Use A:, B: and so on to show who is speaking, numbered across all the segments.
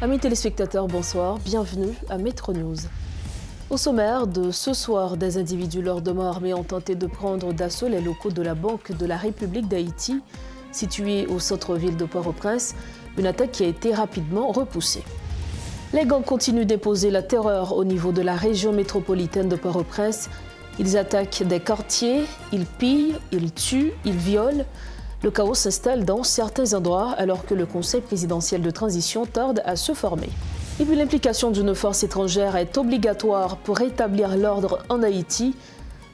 A: Amis téléspectateurs, bonsoir, bienvenue à Métro News. Au sommaire de ce soir, des individus lourdement armés ont tenté de prendre d'assaut les locaux de la Banque de la République d'Haïti, située au centre-ville de Port-au-Prince, une attaque qui a été rapidement repoussée. Les gangs continuent d'imposer la terreur au niveau de la région métropolitaine de Port-au-Prince. Ils attaquent des quartiers, ils pillent, ils tuent, ils violent. Le chaos s'installe dans certains endroits alors que le Conseil présidentiel de transition tarde à se former. Et puis l'implication d'une force étrangère est obligatoire pour rétablir l'ordre en Haïti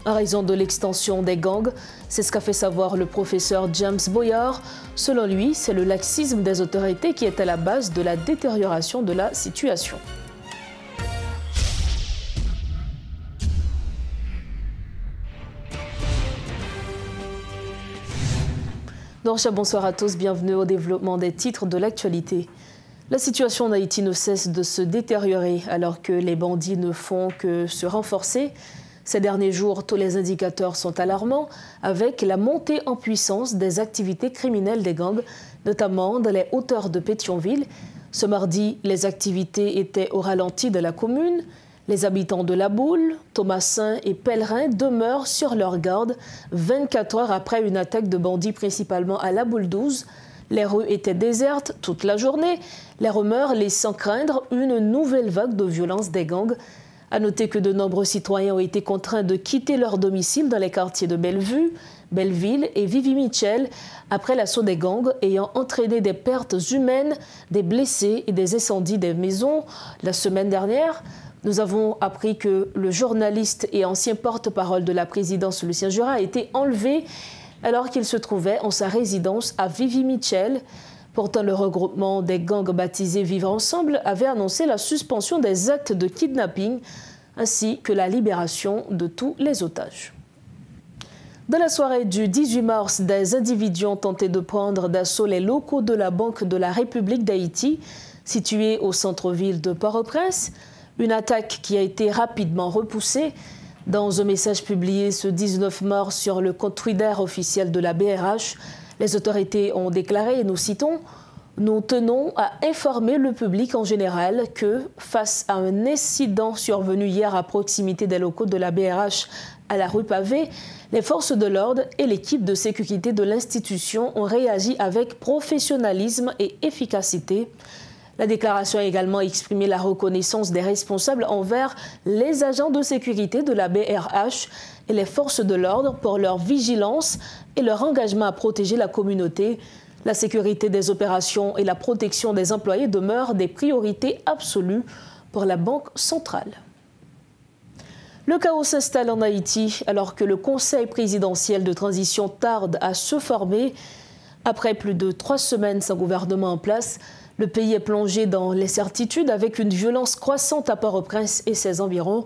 A: en raison de l'extension des gangs. C'est ce qu'a fait savoir le professeur James Boyard. Selon lui, c'est le laxisme des autorités qui est à la base de la détérioration de la situation. Bonsoir à tous, bienvenue au développement des titres de l'actualité. La situation en Haïti ne cesse de se détériorer alors que les bandits ne font que se renforcer. Ces derniers jours, tous les indicateurs sont alarmants avec la montée en puissance des activités criminelles des gangs, notamment dans les hauteurs de Pétionville. Ce mardi, les activités étaient au ralenti de la commune. Les habitants de La Boule, Thomasin et Pèlerin demeurent sur leur garde 24 heures après une attaque de bandits principalement à La Boule 12. Les rues étaient désertes toute la journée, les rumeurs laissant craindre une nouvelle vague de violence des gangs. À noter que de nombreux citoyens ont été contraints de quitter leur domicile dans les quartiers de Bellevue, Belleville et Vivi-Michel après l'assaut des gangs ayant entraîné des pertes humaines, des blessés et des incendies des maisons. La semaine dernière, nous avons appris que le journaliste et ancien porte-parole de la présidence Lucien Jura a été enlevé alors qu'il se trouvait en sa résidence à Vivi-Michel. Pourtant, le regroupement des gangs baptisés Vivre Ensemble avait annoncé la suspension des actes de kidnapping ainsi que la libération de tous les otages. Dans la soirée du 18 mars, des individus ont tenté de prendre d'assaut les locaux de la Banque de la République d'Haïti, située au centre-ville de Port-au-Prince. Une attaque qui a été rapidement repoussée. Dans un message publié ce 19 mars sur le compte Twitter officiel de la BRH, les autorités ont déclaré, et nous citons, « Nous tenons à informer le public en général que, face à un incident survenu hier à proximité des locaux de la BRH à la rue Pavée, les forces de l'ordre et l'équipe de sécurité de l'institution ont réagi avec professionnalisme et efficacité. » La déclaration a également exprimé la reconnaissance des responsables envers les agents de sécurité de la BRH et les forces de l'ordre pour leur vigilance et leur engagement à protéger la communauté. La sécurité des opérations et la protection des employés demeurent des priorités absolues pour la Banque centrale. Le chaos s'installe en Haïti alors que le Conseil présidentiel de transition tarde à se former. Après plus de 3 semaines sans gouvernement en place, le pays est plongé dans l'incertitude avec une violence croissante à Port-au-Prince et ses environs.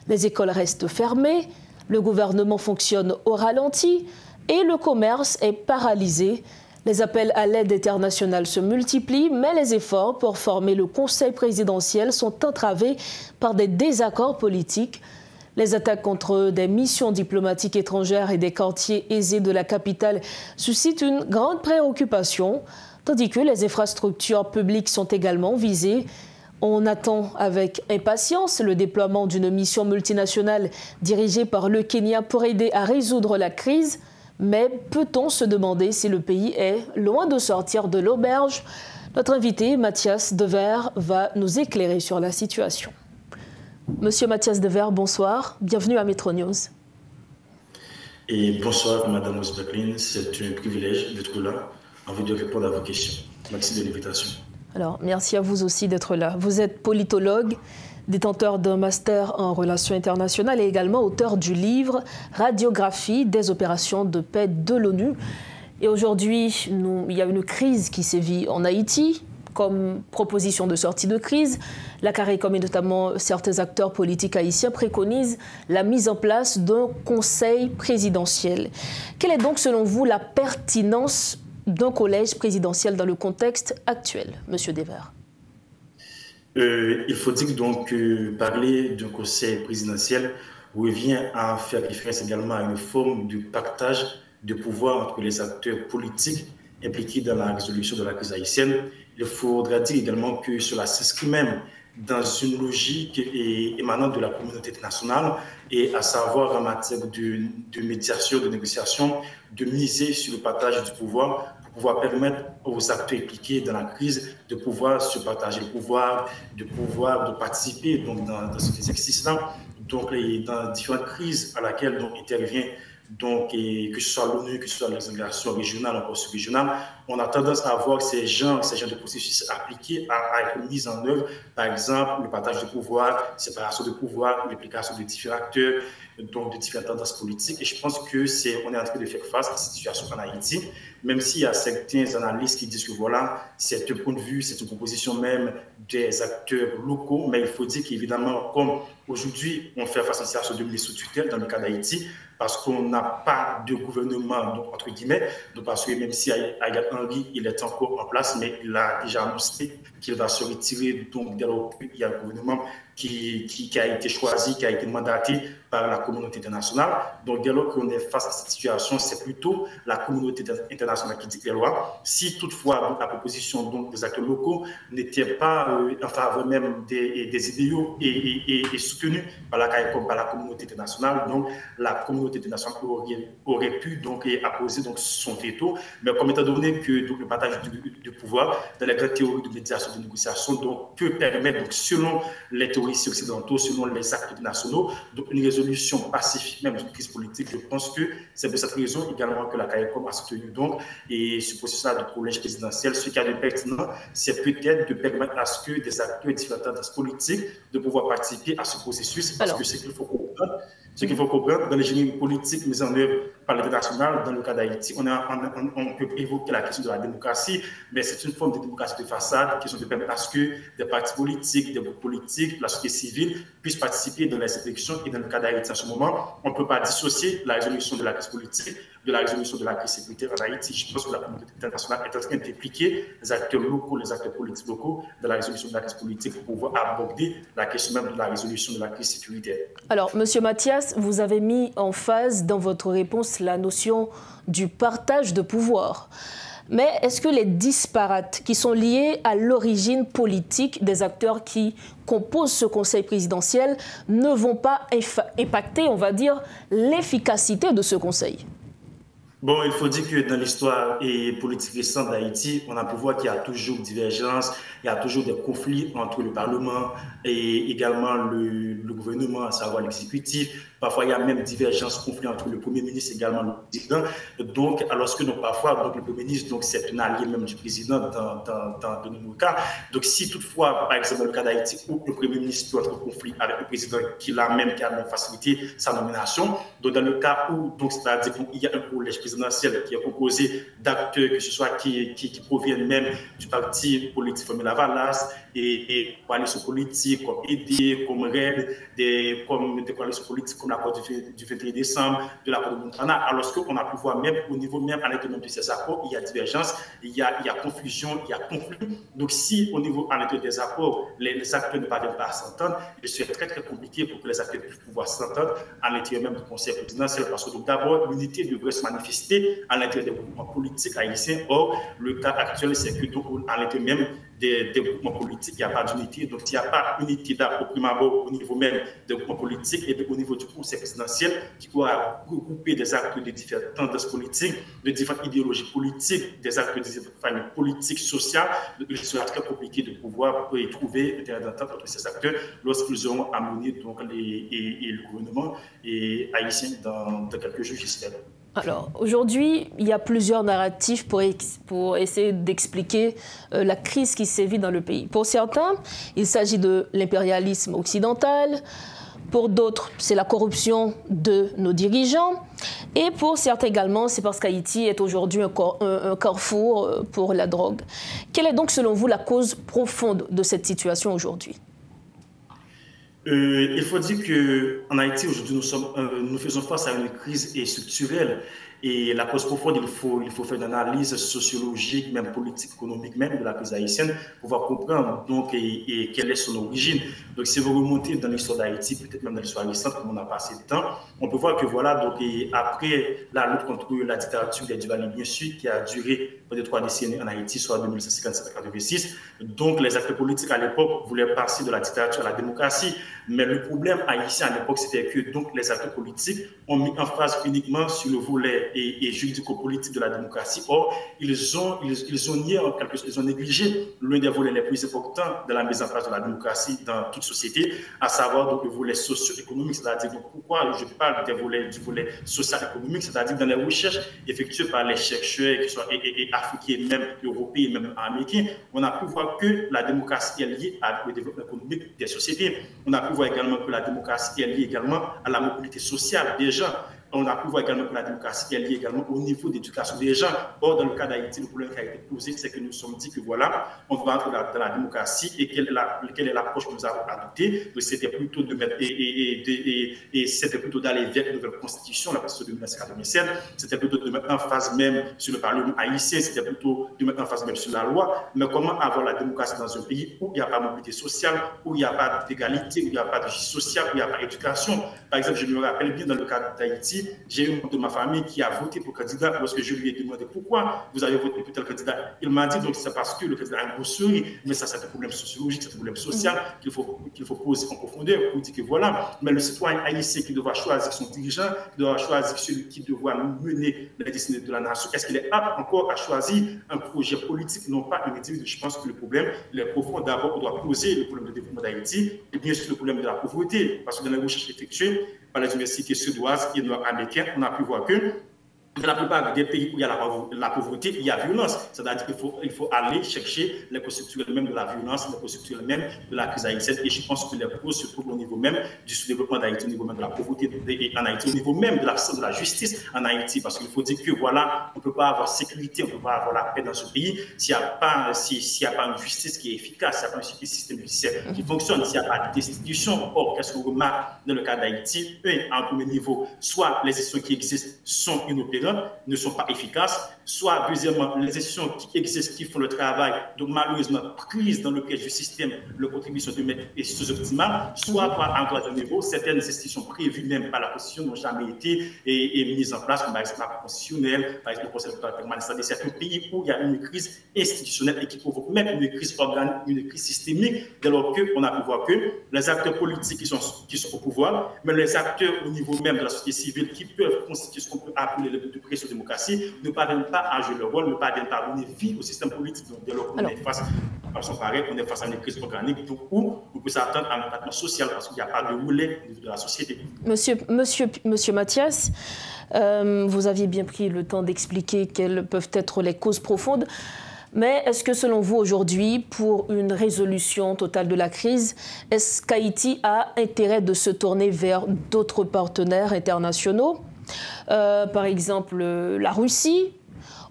A: Les écoles restent fermées, le gouvernement fonctionne au ralenti et le commerce est paralysé. Les appels à l'aide internationale se multiplient, mais les efforts pour former le Conseil présidentiel sont entravés par des désaccords politiques. Les attaques contre des missions diplomatiques étrangères et des quartiers aisés de la capitale suscitent une grande préoccupation, tandis que les infrastructures publiques sont également visées. On attend avec impatience le déploiement d'une mission multinationale dirigée par le Kenya pour aider à résoudre la crise. Mais peut-on se demander si le pays est loin de sortir de l'auberge? Notre invité, Mathias Devers, va nous éclairer sur la situation. Monsieur Mathias Devers, bonsoir. Bienvenue à Métro News.
B: Et bonsoir, Madame Osbekline. C'est un privilège d'être là, envie de répondre à vos questions. Merci de l'invitation.
A: Alors, merci à vous aussi d'être là. Vous êtes politologue, détenteur d'un master en relations internationales et également auteur du livre « Radiographie des opérations de paix de l'ONU ». Et aujourd'hui, il y a une crise qui sévit en Haïti. Comme proposition de sortie de crise, la CARICOM et notamment certains acteurs politiques haïtiens préconisent la mise en place d'un conseil présidentiel. Quelle est donc, selon vous, la pertinence d'un collège présidentiel dans le contexte actuel, Monsieur Devers?
B: Il faut dire donc que parler d'un conseil présidentiel revient à faire référence également à une forme de partage de pouvoir entre les acteurs politiques impliqués dans la résolution de la crise haïtienne. Il faudra dire également que cela s'inscrit même dans une logique émanant de la communauté internationale, et à savoir en matière de médiation, de négociation, de miser sur le partage du pouvoir pour pouvoir permettre aux acteurs impliqués dans la crise de pouvoir se partager le pouvoir, de participer donc, dans cet exercice-là, donc dans différentes crises à laquelle donc, intervient donc, que ce soit l'ONU, que ce soit les organisations régionales, encore sous-régionales, on a tendance à voir ces genres de processus appliqués à être mis en œuvre. Par exemple, le partage de pouvoir, séparation de pouvoir, l'implication de différents acteurs, donc de différentes tendances politiques. Et je pense que on est en train de faire face à cette situation en Haïti, même s'il y a certains analystes qui disent que voilà, c'est un point de vue, c'est une proposition même des acteurs locaux, mais il faut dire qu'évidemment, comme aujourd'hui, on fait face à une situation de mise sous tutelle dans le cas d'Haïti, parce qu'on n'a pas de gouvernement, donc, entre guillemets, donc parce que même si Ariel Henry, il est encore en place, mais il a déjà annoncé qu'il va se retirer, donc dès lors qu'il y a un gouvernement qui a été choisi, qui a été mandaté par la communauté internationale. Donc dès lors qu'on est face à cette situation, c'est plutôt la communauté internationale qui dicte les lois. Si toutefois donc, la proposition donc, des acteurs locaux n'était pas en faveur même des idéaux et soutenue par la communauté internationale, donc la communauté internationale aurait pu donc apposer donc, son veto. Mais comme étant donné que donc, le partage du pouvoir dans les grandes théories de médiation, de négociation, donc, peut permettre, donc, selon les théories occidentaux, selon les actes nationaux, donc une résolution pacifique même d'une crise politique, je pense que c'est pour cette raison également que la CARICOM a soutenu donc et ce processus-là du collège présidentiel. Ce qui est de pertinent, c'est peut-être de permettre à ce que des acteurs de différentes tendances politiques de pouvoir participer à ce processus, parce que ce qu'il faut comprendre, dans les génie politiques mis en œuvre par l'international, dans le cas d'Haïti, on peut évoquer la question de la démocratie, mais c'est une forme de démocratie de façade qui de permettre à ce que des partis politiques, des groupes politiques, la société civile puissent participer dans les élections. Et dans le cas d'Haïti, en ce moment, on ne peut pas dissocier la résolution de la crise politique de la résolution de la crise sécuritaire en Haïti. Je pense que la communauté internationale est en train d'impliquer les acteurs locaux, les acteurs politiques locaux dans la résolution de la crise politique pour pouvoir aborder la question même de la résolution de la crise sécuritaire.
A: Alors, M. Mathias, vous avez mis en phase dans votre réponse la notion du partage de pouvoir. Mais est-ce que les disparates qui sont liés à l'origine politique des acteurs qui composent ce conseil présidentiel ne vont pas impacter, on va dire, l'efficacité de ce conseil ?
B: Bon, il faut dire que dans l'histoire politique récente d'Haïti, on a pu voir qu'il y a toujours divergence, il y a toujours des conflits entre le Parlement et également le gouvernement, à savoir l'exécutif. Parfois, il y a même divergence, conflit entre le Premier ministre et également le président. Donc, alors que parfois, donc, le Premier ministre, c'est un allié même du président dans de nombreux cas. Donc, si toutefois, par exemple, dans le cas d'Haïti, où le Premier ministre doit être en conflit avec le président qui a même facilité sa nomination, donc dans le cas où, c'est-à-dire qu'il y a un collège présidentiel qui est composé d'acteurs, que ce soit qui proviennent même du parti politique Formule Avalas et coalitions politiques comme ED, comme RED, des coalitions politiques comme l'accord du 21 décembre, de l'accord de Montana, alors qu'on a pu voir même au niveau même à l'intérieur de ces accords, il y a divergence, il y a confusion, il y a conflit. Donc si au niveau à l'intérieur des accords, les acteurs ne parviennent pas à s'entendre, il serait très très compliqué pour que les acteurs puissent pouvoir s'entendre à l'intérieur même du conseil présidentiel, parce que d'abord l'unité devrait se manifester à l'intérieur des groupements politiques haïtiens. Or, le cas actuel, c'est que donc, à l'intérieur même des groupements politiques, il n'y a pas d'unité. Donc, il n'y a pas d'unité au premier abord au niveau même des groupements politiques et au niveau du conseil présidentiel qui pourra regrouper des acteurs de différentes tendances politiques, de différentes idéologies politiques, des acteurs de différentes familles politiques, sociales. Donc, il sera très compliqué de pouvoir trouver un terrain d'entente entre ces acteurs lorsqu'ils auront amené donc, le gouvernement haïtien dans quelques jours, j'espère.
A: Alors, aujourd'hui, il y a plusieurs narratifs pour essayer d'expliquer la crise qui sévit dans le pays. Pour certains, il s'agit de l'impérialisme occidental. Pour d'autres, c'est la corruption de nos dirigeants. Et pour certains également, c'est parce qu'Haïti est aujourd'hui un carrefour pour la drogue. Quelle est donc, selon vous, la cause profonde de cette situation aujourd'hui ?
B: Il faut dire qu'en Haïti, aujourd'hui, nous faisons face à une crise structurelle. Et la cause profonde, il faut faire une analyse sociologique, même politique, économique, même de la crise haïtienne, pour pouvoir comprendre donc, et quelle est son origine. Donc, si vous remontez dans l'histoire d'Haïti, peut-être même dans l'histoire récente, comme on a passé de temps, on peut voir que voilà, donc, après la lutte contre la dictature des Duvalier, bien sûr, qui a duré près de 3 décennies en Haïti, soit 1957 à 1986, donc les acteurs politiques à l'époque voulaient passer de la dictature à la démocratie. Mais le problème haïtien à l'époque, c'était que donc, les acteurs politiques ont mis en phase uniquement sur le volet et juridico-politique de la démocratie. Or, ils ont nié, en quelque sorte, ils ont négligé l'un des volets les plus importants de la mise en place de la démocratie dans toute société, à savoir donc, le volet socio-économique, c'est-à-dire pourquoi je parle du volet social-économique, c'est-à-dire dans les recherches effectuées par les chercheurs, qui soient africains, même européens, même américains, on a pu voir que la démocratie est liée au développement économique des sociétés. On a pu voir également que la démocratie est liée également à la mobilité sociale des gens. On a pu voir également que la démocratie est liée également au niveau d'éducation des gens. Or, dans le cas d'Haïti, le problème qui a été posé, c'est que nous nous sommes dit que voilà, on va entrer dans la démocratie et quelle est l'approche que nous avons adoptée. C'était plutôt de mettre c'était plutôt d'aller vers une nouvelle constitution, la constitution de 1987. C'était plutôt de mettre en phase même sur le Parlement haïtien. C'était plutôt de mettre en phase même sur la loi. Mais comment avoir la démocratie dans un pays où il n'y a pas de mobilité sociale, où il n'y a pas d'égalité, où il n'y a pas de justice sociale, où il n'y a pas d'éducation? Par exemple, je me rappelle bien dans le cas d'Haïti, j'ai un membre de ma famille qui a voté pour candidat. Lorsque je lui ai demandé pourquoi vous avez voté pour tel candidat, il m'a dit donc c'est parce que le candidat a une grosserie, mais ça c'est un problème sociologique, c'est un problème social qu'il faut poser en profondeur pour dire que voilà, mais le citoyen haïtien qui devra choisir son dirigeant, qui devra choisir celui qui devra mener la destinée de la nation, est-ce qu'il est apte encore à choisir un projet politique, non pas un individu? Je pense que le problème il est profond. D'abord, on doit poser le problème de développement d'Haïti et bien sûr le problème de la pauvreté, parce que dans les recherches effectuées par les universités suédoises et nord-américaines, on a pu voir que dans la plupart des pays où il y a la pauvreté, il y a violence. C'est-à-dire qu'il faut aller chercher les causes structurelles même de la violence, les causes structurelles même de la crise haïtienne. Et je pense que les causes se trouvent au niveau même du sous-développement d'Haïti, au niveau même de la pauvreté en Haïti, au niveau même de l'absence de la justice en Haïti. Parce qu'il faut dire que voilà, on ne peut pas avoir sécurité, on ne peut pas avoir la paix dans ce pays s'il n'y a pas une justice qui est efficace, s'il n'y a pas un système judiciaire qui fonctionne, s'il n'y a pas de destitution. Or, qu'est-ce qu'on remarque dans le cas d'Haïti? En premier niveau, soit les institutions qui existent sont inopérantes, ne sont pas efficaces, soit deuxièmement, les institutions qui existent, qui font le travail, donc malheureusement prises dans le piège du système, le contribution est sous-optimale, soit en troisième niveau, certaines institutions prévues même par la Constitution n'ont jamais été mises en place, comme par exemple la Cour constitutionnelle, par exemple le Conseil électoral permanent, c'est-à-dire certains pays où il y a une crise institutionnelle et qui provoque même une crise organique, une crise systémique, dès lors qu'on a pu voir que les acteurs politiques qui sont au pouvoir, mais les acteurs au niveau même de la société civile qui peuvent constituer ce qu'on peut appeler de pression-démocratie ne parviennent pas à jouer leur rôle, ne parviennent pas à donner vie au système politique. Donc, dès lors qu'on est face à une crise organique, donc où on peut s'attendre à un impact social parce qu'il n'y a pas de relais au niveau de la société.
A: Monsieur Mathias, vous aviez bien pris le temps d'expliquer quelles peuvent être les causes profondes. Mais est-ce que selon vous aujourd'hui, pour une résolution totale de la crise, est-ce qu'Haïti a intérêt de se tourner vers d'autres partenaires internationaux, par exemple la Russie,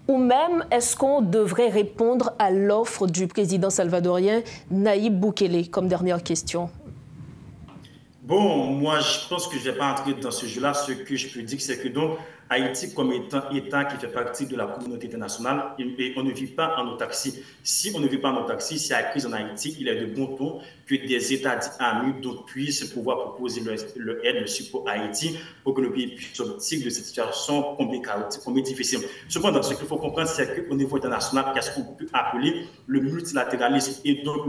A: ou même est-ce qu'on devrait répondre à l'offre du président salvadorien Nayib Bukele comme dernière question?
B: Bon, moi je pense que je ne vais pas entrer dans ce jeu-là. Ce que je peux dire, c'est que donc Haïti, comme étant État qui fait partie de la communauté internationale, et on ne vit pas en autarcie. Si on ne vit pas en autarcie, si il y a une crise en Haïti, il est de bon ton que des États dits amis puissent pouvoir proposer leur aide, le support à Haïti pour que le pays puisse sortir de cette situation combien chaotique, combien difficile. Cependant, ce qu'il faut comprendre, c'est qu'au niveau international, qu'est-ce qu'on peut appeler le multilatéralisme et donc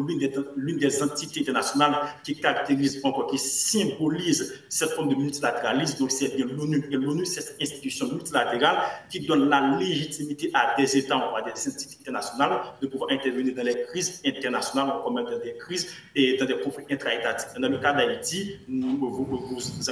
B: l'une des entités internationales qui caractérise encore, qui symbolise cette forme de multilatéralisme, donc c'est bien l'ONU. Et l'ONU, c'est cette institution multilatérale qui donne la légitimité à des États ou à des entités internationales de pouvoir intervenir dans les crises internationales, comme dans des crises et dans des conflits intra-étatiques. Dans le cas d'Haïti, vous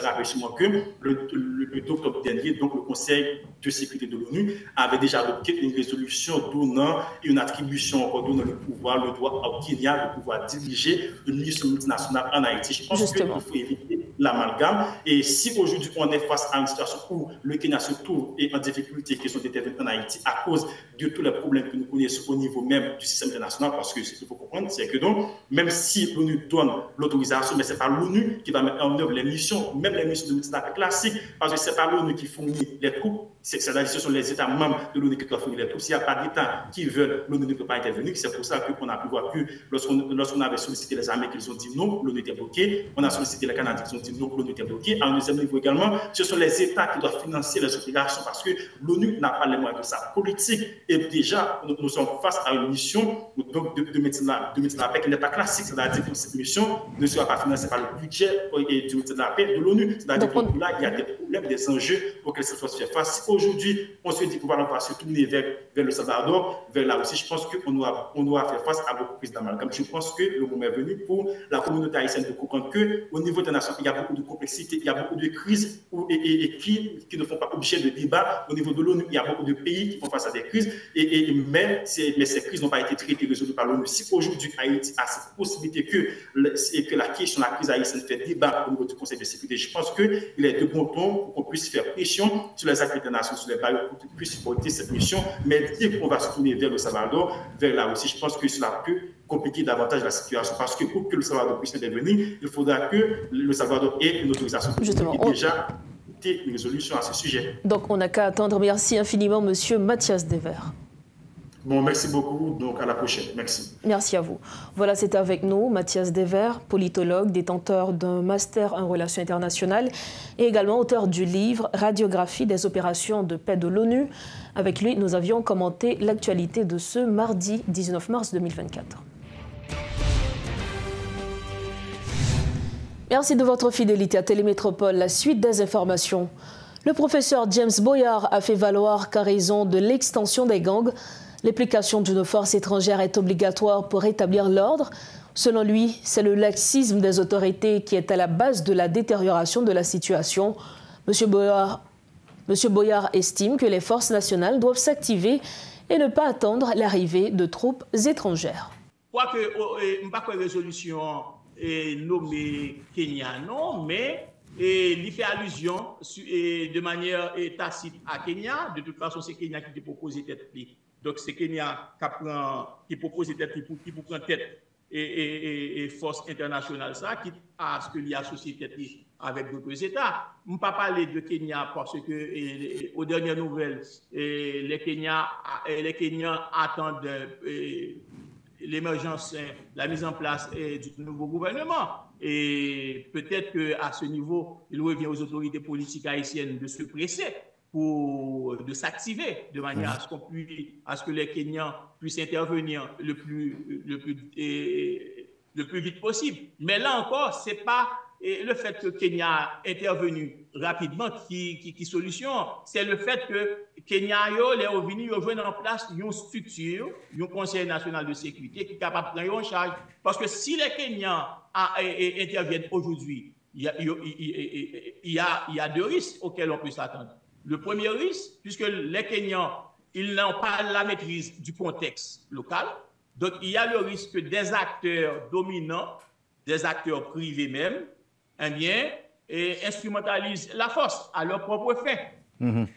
B: rappelez sûrement que le 2 octobre dernier, donc le Conseil de sécurité de l'ONU avait déjà adopté une résolution donnant une attribution, donnant le pouvoir, le droit au Kenya de pouvoir diriger une mission multinationale en Haïti. Je pense qu'il faut éviter l'amalgame. Et si aujourd'hui on est face à une situation où le Kenya se trouve en difficulté qui sont intervenues en Haïti à cause de tous les problèmes que nous connaissons au niveau même du système international, parce que ce qu'il faut comprendre, c'est que donc, même si l'ONU donne l'autorisation, mais ce n'est pas l'ONU qui va mettre en œuvre les missions, même les missions de multilatéralisme classiques, parce que ce n'est pas l'ONU qui fournit les troupes, c'est-à-dire ce sont les États membres de l'ONU qui doivent fournir les troupes. S'il n'y a pas d'État qui veulent, l'ONU ne peut pas intervenir. C'est pour ça qu'on a pu voir que lorsqu'on avait sollicité les armées, qu'ils ont dit non, l'ONU était bloquée. On a sollicité les Canadiens qui ont dit non, l'ONU était bloquée. À un deuxième niveau également, ce sont les États qui doivent financer les opérations parce que l'ONU n'a pas les moyens de sa politique. Et déjà, nous sommes face à une mission de médecine de la paix qui n'est pas classique. C'est-à-dire que cette mission ne sera pas financée par le budget du médecine de la paix de l'ONU. C'est-à-dire que là, il y a des problèmes, des enjeux auxquels cette force fait face. Aujourd'hui, on se dit qu'on va se tourner vers le Salvador, vers là aussi. Je pense qu'on doit faire face à beaucoup plus d'amalgame. Je pense que le moment est venu pour la communauté haïtienne de comprendre qu'au niveau international, il y a beaucoup de complexité, il y a beaucoup de crises qui ne font pas objet de débat. Au niveau de l'ONU, il y a beaucoup de pays qui font face à des crises, mais ces crises n'ont pas été traitées, résolues par l'ONU. Si aujourd'hui Haïti a cette possibilité que la question de la crise haïtienne fait débat au niveau du Conseil de sécurité, je pense qu'il est de bon ton pour qu'on puisse faire pression sur les acteurs internationaux, sur les bailleurs, pour qu'ils puissent supporter cette mission. Mais dire qu'on va se tourner vers le Salvador, vers là aussi, je pense que cela peut compliquer davantage la situation. Parce que pour que le Salvador puisse intervenir, il faudra que le Salvador ait une autorisation.
A: Justement,
B: déjà une résolution à ce sujet.
A: Donc on n'a qu'à attendre. Merci infiniment, monsieur Mathias Dever.
B: Bon, merci beaucoup. Donc, à la prochaine. Merci.
A: Merci à vous. Voilà, c'est avec nous Mathias Dever, politologue, détenteur d'un master en relations internationales et également auteur du livre « Radiographie des opérations de paix de l'ONU ». Avec lui, nous avions commenté l'actualité de ce mardi 19 mars 2024. Merci de votre fidélité à Télémétropole. La suite des informations. Le professeur James Boyard a fait valoir qu'à raison de l'extension des gangs, l'application d'une force étrangère est obligatoire pour rétablir l'ordre. Selon lui, c'est le laxisme des autorités qui est à la base de la détérioration de la situation. M. Boyard estime que les forces nationales doivent s'activer et ne pas attendre l'arrivée de troupes étrangères.
C: Je crois que pas que résolution nommée Kenya, non, mais il fait allusion de manière tacite à Kenya. De toute façon, c'est Kenya qui propose tête. Donc, c'est Kenya qui propose tête qui prend tête et force internationale, ça, quitte à ce qu'il y a société avec d'autres États. On ne peut pas parler de Kenya parce que, aux dernières nouvelles, les Kenyans attendent l'émergence, la mise en place du nouveau gouvernement. Et peut-être qu'à ce niveau, il revient aux autorités politiques haïtiennes de se presser de s'activer de manière à ce que les Kenyans puissent intervenir le plus vite possible. Mais là encore, ce n'est pas le fait que Kenya est intervenu rapidement qui solution. C'est le fait que Kenya est venu mettre en place une structure, un Conseil national de sécurité qui est capable de prendre en charge. Parce que si les Kenyans interviennent aujourd'hui, il y a deux risques auxquels on peut s'attendre. Le premier risque, puisque les Kenyans, ils n'ont pas la maîtrise du contexte local, donc il y a le risque que des acteurs dominants, des acteurs privés même, instrumentalisent la force à leur propre fin.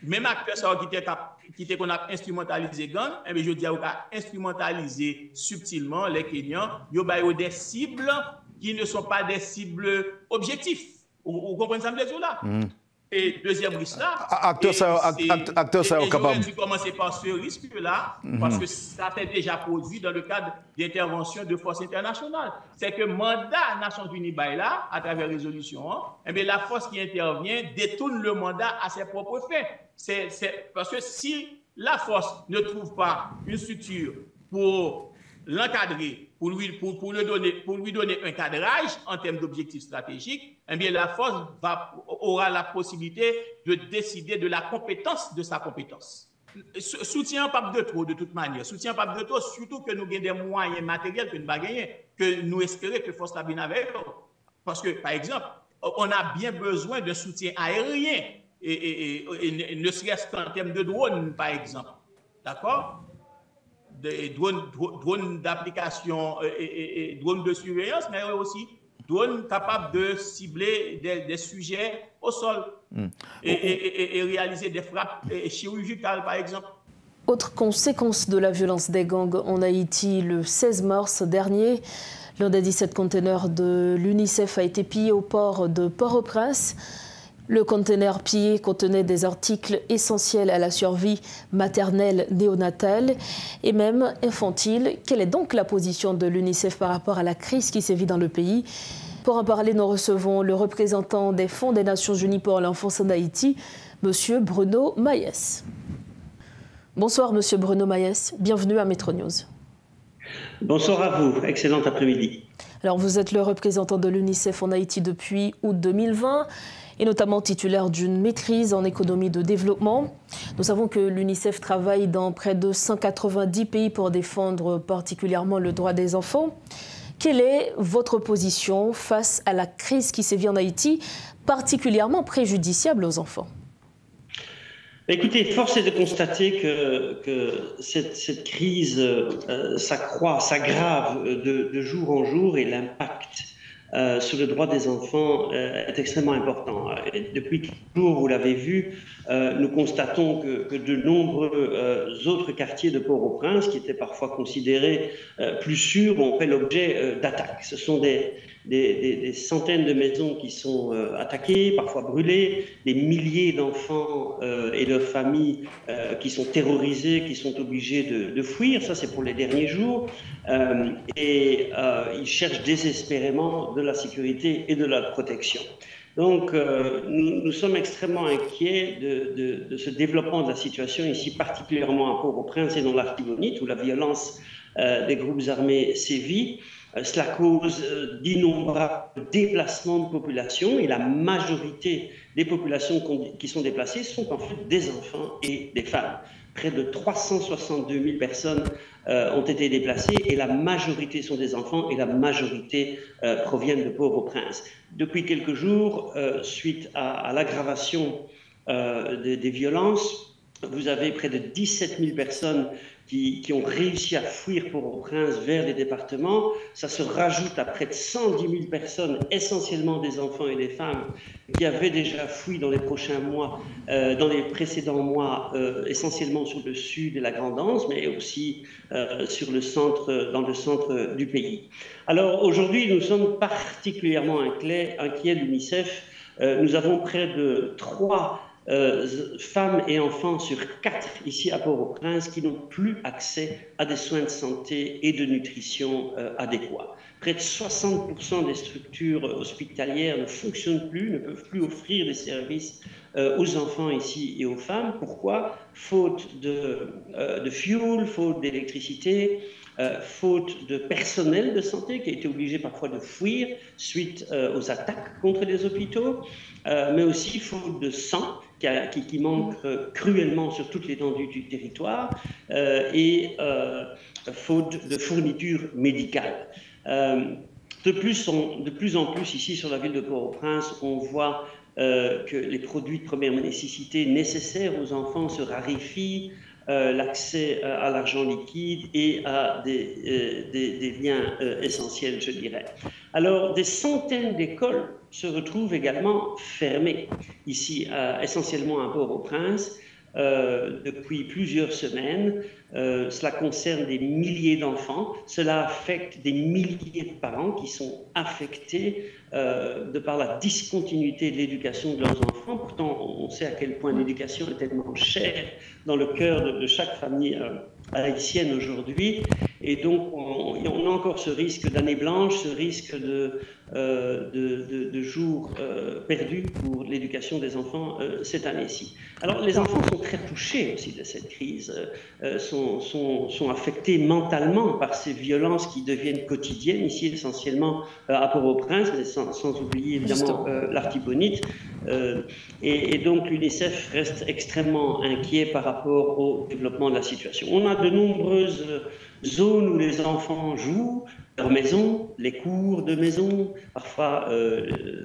C: Même acteurs qui qu'on a instrumentalisé gang, je dis qu'on a instrumentalisé subtilement les Kenyans, ils ont des cibles qui ne sont pas des cibles objectifs. Vous comprenez ça, là? Et deuxième risque là, j'aurais dû commencer par ce risque-là, parce que ça s'est déjà produit dans le cadre d'intervention de forces internationales. C'est que mandat Nations Unies là, à travers résolution, la force qui intervient détourne le mandat à ses propres fins. Parce que si la force ne trouve pas une structure pour l'encadrer, pour lui donner un cadrage en termes d'objectifs stratégiques, la force aura la possibilité de décider de la compétence de sa compétence. Soutien pas de trop de toute manière, soutien pas de trop, surtout que nous avons des moyens matériels que nous avons gagnés, que nous espérons que force la bien avec. Parce que, par exemple, on a bien besoin d'un soutien aérien, et ne serait-ce qu'en termes de drones, par exemple. D'accord? Des drones d'application et drones de surveillance, mais aussi drone capable de cibler des sujets au sol et réaliser des frappes chirurgicales, par exemple.
A: Autre conséquence de la violence des gangs en Haïti, le 16 mars dernier, l'un des 17 conteneurs de l'UNICEF a été pillé au port de Port-au-Prince. Le conteneur pillé contenait des articles essentiels à la survie maternelle, néonatale et même infantile. Quelle est donc la position de l'UNICEF par rapport à la crise qui sévit dans le pays? Pour en parler, nous recevons le représentant des Fonds des Nations Unies pour l'enfance en Haïti, M. Bruno Maïs. Bonsoir, M. Bruno Maïs. Bienvenue à Metro News.
D: Bonsoir à vous. Excellent après-midi.
A: Alors, vous êtes le représentant de l'UNICEF en Haïti depuis août 2020 et notamment titulaire d'une maîtrise en économie de développement. Nous savons que l'UNICEF travaille dans près de 190 pays pour défendre particulièrement le droit des enfants. Quelle est votre position face à la crise qui sévit en Haïti, particulièrement préjudiciable aux enfants?
D: Écoutez, force est de constater que cette crise s'accroît, s'aggrave de jour en jour et l'impact sur le droit des enfants est extrêmement important. Et depuis quelques jours, vous l'avez vu, nous constatons que de nombreux autres quartiers de Port-au-Prince, qui étaient parfois considérés plus sûrs, ont fait l'objet d'attaques. Ce sont des centaines de maisons qui sont attaquées, parfois brûlées, des milliers d'enfants et leurs familles qui sont terrorisés, qui sont obligés de fuir. Ça, c'est pour les derniers jours. Et ils cherchent désespérément de la sécurité et de la protection. Donc, nous sommes extrêmement inquiets de ce développement de la situation ici, particulièrement à Port-au-Prince et dans l'Artibonite, où la violence des groupes armés sévit. Cela cause d'innombrables déplacements de population et la majorité des populations qui sont déplacées sont en fait des enfants et des femmes. Près de 362 000 personnes ont été déplacées et la majorité sont des enfants et la majorité proviennent de Port-au-Prince. Depuis quelques jours, suite à l'aggravation des violences, vous avez près de 17 000 personnes qui ont réussi à fuir Port-au-Prince vers les départements. Ça se rajoute à près de 110 000 personnes, essentiellement des enfants et des femmes, qui avaient déjà fui dans les prochains mois, dans les précédents mois, essentiellement sur le sud et la Grande Anse, mais aussi sur le centre, dans le centre du pays. Alors aujourd'hui, nous sommes particulièrement inquiets de l'UNICEF. Nous avons près de 3 femmes et enfants sur 4 ici à Port-au-Prince qui n'ont plus accès à des soins de santé et de nutrition adéquats. Près de 60% des structures hospitalières ne fonctionnent plus, ne peuvent plus offrir des services aux enfants ici et aux femmes. Pourquoi? Faute de fuel, faute d'électricité, faute de personnel de santé qui a été obligé parfois de fuir suite aux attaques contre les hôpitaux, mais aussi faute de sang qui manque cruellement sur toute l'étendue du territoire et faute de fournitures médicales. De plus en plus ici sur la ville de Port-au-Prince, on voit que les produits de première nécessité nécessaires aux enfants se raréfient, l'accès à l'argent liquide et à des biens essentiels, je dirais. Alors, des centaines d'écoles se retrouvent également fermées, ici, essentiellement à Port-au-Prince, depuis plusieurs semaines. Cela concerne des milliers d'enfants. Cela affecte des milliers de parents qui sont affectés de par la discontinuité de l'éducation de leurs enfants. Pourtant, on sait à quel point l'éducation est tellement chère dans le cœur de chaque famille haïtienne aujourd'hui. Et donc, on a encore ce risque d'année blanche, ce risque de jours perdus pour l'éducation des enfants cette année-ci. Alors, les enfants sont très touchés aussi de cette crise, sont affectés mentalement par ces violences qui deviennent quotidiennes, ici essentiellement à Port-au-Prince, mais sans oublier évidemment l'Artibonite. Et donc, l'UNICEF reste extrêmement inquiet par rapport au développement de la situation. On a de nombreuses zones où les enfants jouent, leur maison, les cours de maison, parfois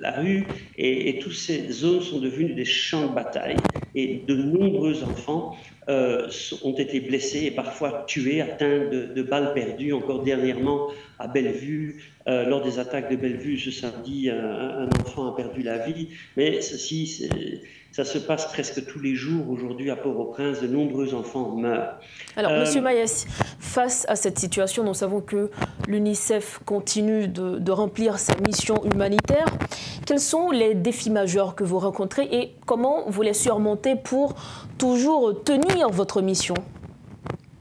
D: la rue, et toutes ces zones sont devenues des champs de bataille. Et de nombreux enfants ont été blessés et parfois tués, atteints de balles perdues. Encore dernièrement, à Bellevue. Lors des attaques de Bellevue ce samedi, un enfant a perdu la vie. Mais ceci, ça se passe presque tous les jours aujourd'hui à Port-au-Prince. De nombreux enfants meurent.
A: Alors, Monsieur Maïs, face à cette situation, nous savons que l'UNICEF continue de remplir sa mission humanitaire. Quels sont les défis majeurs que vous rencontrez et comment vous les surmontez pour toujours tenir votre mission?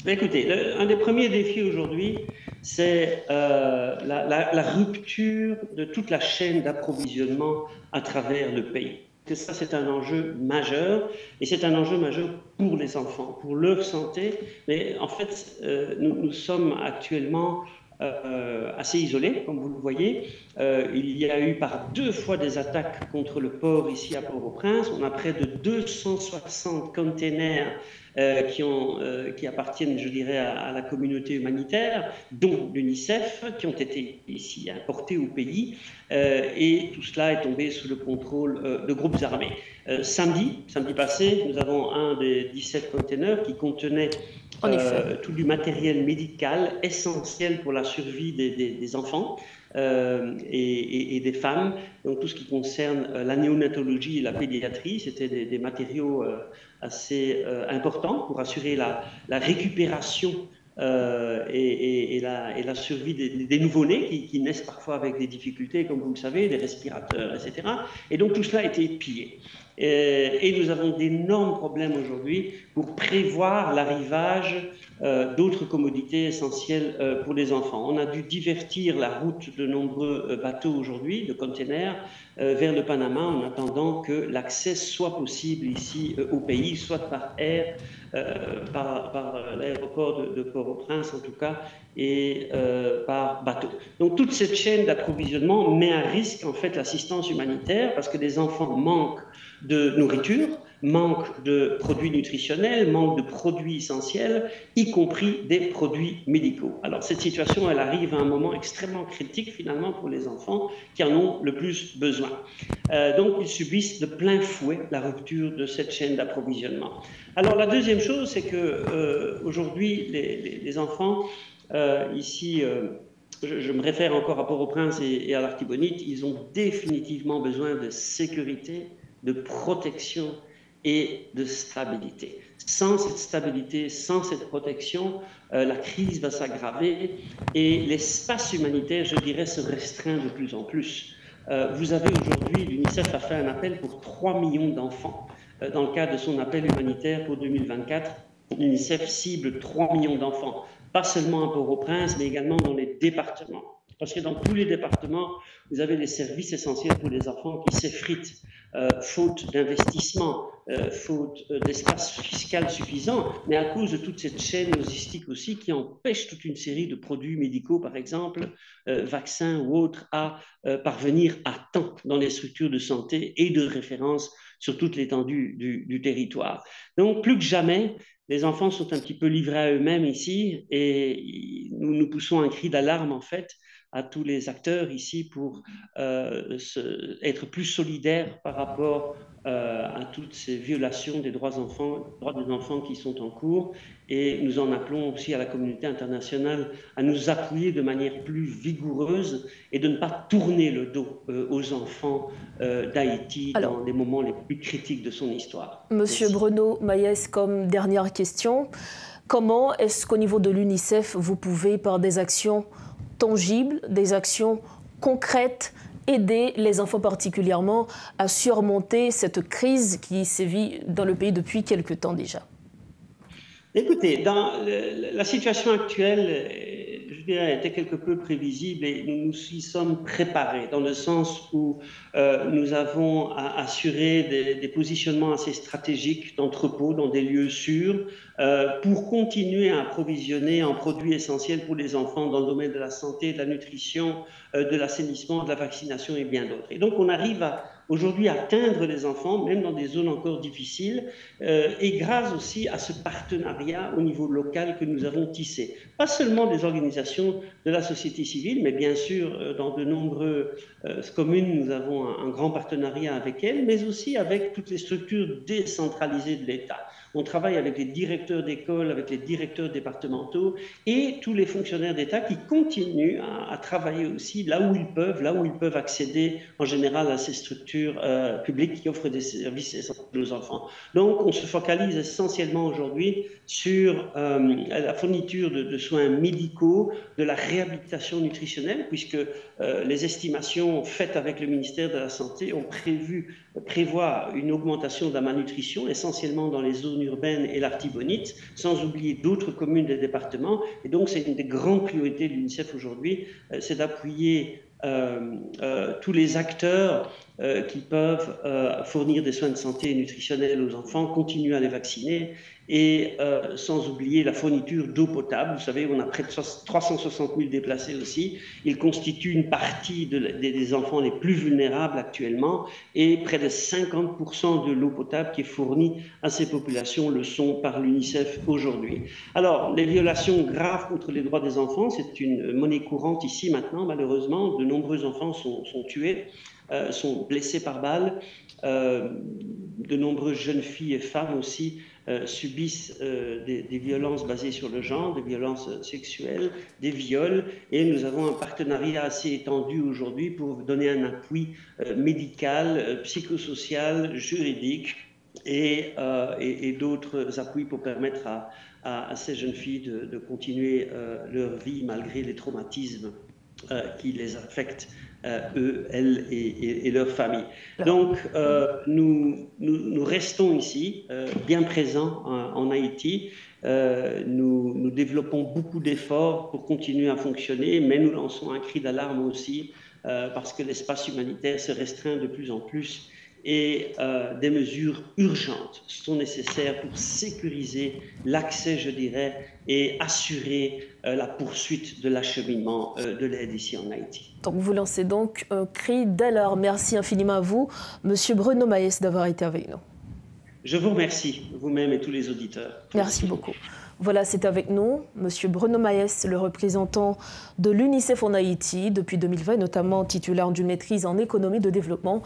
D: Écoutez, un des premiers défis aujourd'hui, c'est la rupture de toute la chaîne d'approvisionnement à travers le pays. Ça, c'est un enjeu majeur, et c'est un enjeu majeur pour les enfants, pour leur santé. Mais en fait, nous sommes actuellement assez isolés, comme vous le voyez. Il y a eu par 2 fois des attaques contre le port ici à Port-au-Prince. On a près de 260 containers qui appartiennent, je dirais, à la communauté humanitaire, dont l'UNICEF, qui ont été ici importés au pays. Et tout cela est tombé sous le contrôle de groupes armés. Samedi passé, nous avons un des 17 containers qui contenait tout du matériel médical essentiel pour la survie des enfants et des femmes. Donc tout ce qui concerne la néonatologie et la pédiatrie, c'était des matériaux assez importants pour assurer la récupération et la survie des nouveau-nés qui naissent parfois avec des difficultés, comme vous le savez, des respirateurs, etc. Et donc tout cela a été pillé. Et nous avons d'énormes problèmes aujourd'hui pour prévoir l'arrivage d'autres commodités essentielles pour les enfants. On a dû divertir la route de nombreux bateaux aujourd'hui, de containers, vers le Panama en attendant que l'accès soit possible ici au pays, soit par air, par l'aéroport de Port-au-Prince en tout cas, et par bateau. Donc toute cette chaîne d'approvisionnement met à risque en fait l'assistance humanitaire parce que les enfants manquent de nourriture, manquent de produits nutritionnels, manquent de produits essentiels, y compris des produits médicaux. Alors cette situation, elle arrive à un moment extrêmement critique finalement pour les enfants qui en ont le plus besoin. Donc ils subissent de plein fouet la rupture de cette chaîne d'approvisionnement. Alors la deuxième chose, c'est que aujourd'hui les enfants ici, je me réfère encore à Port-au-Prince et à l'Artibonite, ils ont définitivement besoin de sécurité, de protection et de stabilité. Sans cette stabilité, sans cette protection, la crise va s'aggraver et l'espace humanitaire, je dirais, se restreint de plus en plus. Vous avez aujourd'hui, l'UNICEF a fait un appel pour 3 millions d'enfants. Dans le cadre de son appel humanitaire pour 2024, l'UNICEF cible 3 millions d'enfants, pas seulement à Port-au-Prince, mais également dans les départements. Parce que dans tous les départements, vous avez les services essentiels pour les enfants qui s'effritent, faute d'investissement, faute d'espace fiscal suffisant, mais à cause de toute cette chaîne logistique aussi qui empêche toute une série de produits médicaux, par exemple, vaccins ou autres, à parvenir à temps dans les structures de santé et de référence sur toute l'étendue du territoire. Donc, plus que jamais, les enfants sont un petit peu livrés à eux-mêmes ici et nous poussons un cri d'alarme, en fait, à tous les acteurs ici pour être plus solidaires par rapport à toutes ces violations des droits des enfants qui sont en cours. Et nous en appelons aussi à la communauté internationale à nous appuyer de manière plus vigoureuse et de ne pas tourner le dos aux enfants d'Haïti dans les moments les plus critiques de son histoire.
A: Monsieur
D: Merci.
A: Bruno Maïs, comme dernière question, comment est-ce qu'au niveau de l'UNICEF, vous pouvez, par des actions tangibles, des actions concrètes, aider les enfants particulièrement à surmonter cette crise qui sévit dans le pays depuis quelque temps déjà?
D: Écoutez, dans la situation actuelle, je dirais, était quelque peu prévisible et nous nous y sommes préparés dans le sens où nous avons assuré des positionnements assez stratégiques d'entrepôts dans des lieux sûrs pour continuer à approvisionner en produits essentiels pour les enfants dans le domaine de la santé, de la nutrition, de l'assainissement, de la vaccination et bien d'autres. Et donc on arrive aujourd'hui atteindre les enfants, même dans des zones encore difficiles, et grâce aussi à ce partenariat au niveau local que nous avons tissé. Pas seulement des organisations de la société civile, mais bien sûr, dans de nombreuses communes, nous avons un grand partenariat avec elles, mais aussi avec toutes les structures décentralisées de l'État. On travaille avec les directeurs d'école, avec les directeurs départementaux et tous les fonctionnaires d'État qui continuent à travailler aussi là où ils peuvent accéder en général à ces structures publiques qui offrent des services essentiels aux enfants. Donc, on se focalise essentiellement aujourd'hui sur la fourniture de soins médicaux, de la réhabilitation nutritionnelle, puisque les estimations faites avec le ministère de la Santé prévoient une augmentation de la malnutrition, essentiellement dans les zones urbaines et l'Artibonite, sans oublier d'autres communes des départements. Et donc, c'est une des grandes priorités de l'UNICEF aujourd'hui, c'est d'appuyer tous les acteurs qui peuvent fournir des soins de santé nutritionnels aux enfants, continuer à les vacciner et sans oublier la fourniture d'eau potable. Vous savez, on a près de 360 000 déplacés aussi. Ils constituent une partie des enfants les plus vulnérables actuellement et près de 50% de l'eau potable qui est fournie à ces populations le sont par l'UNICEF aujourd'hui. Alors, les violations graves contre les droits des enfants, c'est une monnaie courante ici maintenant, malheureusement. De nombreux enfants sont tués, sont blessés par balles. De nombreuses jeunes filles et femmes aussi subissent des violences basées sur le genre, des violences sexuelles, des viols, et nous avons un partenariat assez étendu aujourd'hui pour donner un appui médical, psychosocial, juridique et d'autres appuis pour permettre à ces jeunes filles de continuer leur vie malgré les traumatismes qui les affectent, eux, elles et leurs familles. Donc, nous restons ici, bien présents en Haïti. Nous développons beaucoup d'efforts pour continuer à fonctionner, mais nous lançons un cri d'alarme aussi, parce que l'espace humanitaire se restreint de plus en plus et des mesures urgentes sont nécessaires pour sécuriser l'accès, je dirais, et assurer la poursuite de l'acheminement de l'aide ici en Haïti.
A: Donc vous lancez donc un cri d'alarme. Merci infiniment à vous, Monsieur Bruno Maes, d'avoir été avec nous.
D: Je vous remercie, vous-même et tous les auditeurs.
A: Merci beaucoup. Voilà, c'est avec nous, Monsieur Bruno Maes, le représentant de l'UNICEF en Haïti depuis 2020, notamment titulaire d'une maîtrise en économie de développement.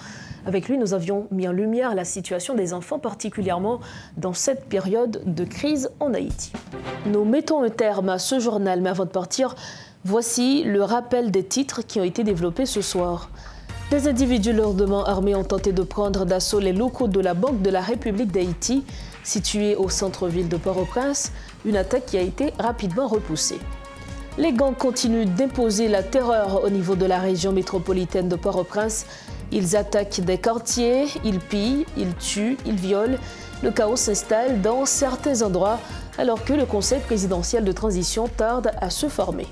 A: Avec lui, nous avions mis en lumière la situation des enfants, particulièrement dans cette période de crise en Haïti. Nous mettons un terme à ce journal, mais avant de partir, voici le rappel des titres qui ont été développés ce soir. Des individus lourdement armés ont tenté de prendre d'assaut les locaux de la Banque de la République d'Haïti, située au centre-ville de Port-au-Prince, une attaque qui a été rapidement repoussée. Les gangs continuent d'imposer la terreur au niveau de la région métropolitaine de Port-au-Prince. Ils attaquent des quartiers, ils pillent, ils tuent, ils violent. Le chaos s'installe dans certains endroits alors que le Conseil présidentiel de transition tarde à se former.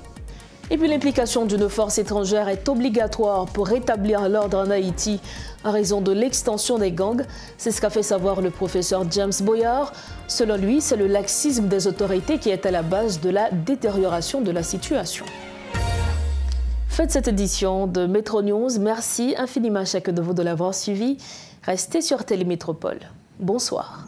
A: Et puis l'implication d'une force étrangère est obligatoire pour rétablir l'ordre en Haïti en raison de l'extension des gangs. C'est ce qu'a fait savoir le professeur James Boyard. Selon lui, c'est le laxisme des autorités qui est à la base de la détérioration de la situation. Faites cette édition de Métro News. Merci infiniment à chacun de vous de l'avoir suivi. Restez sur Télémétropole. Bonsoir.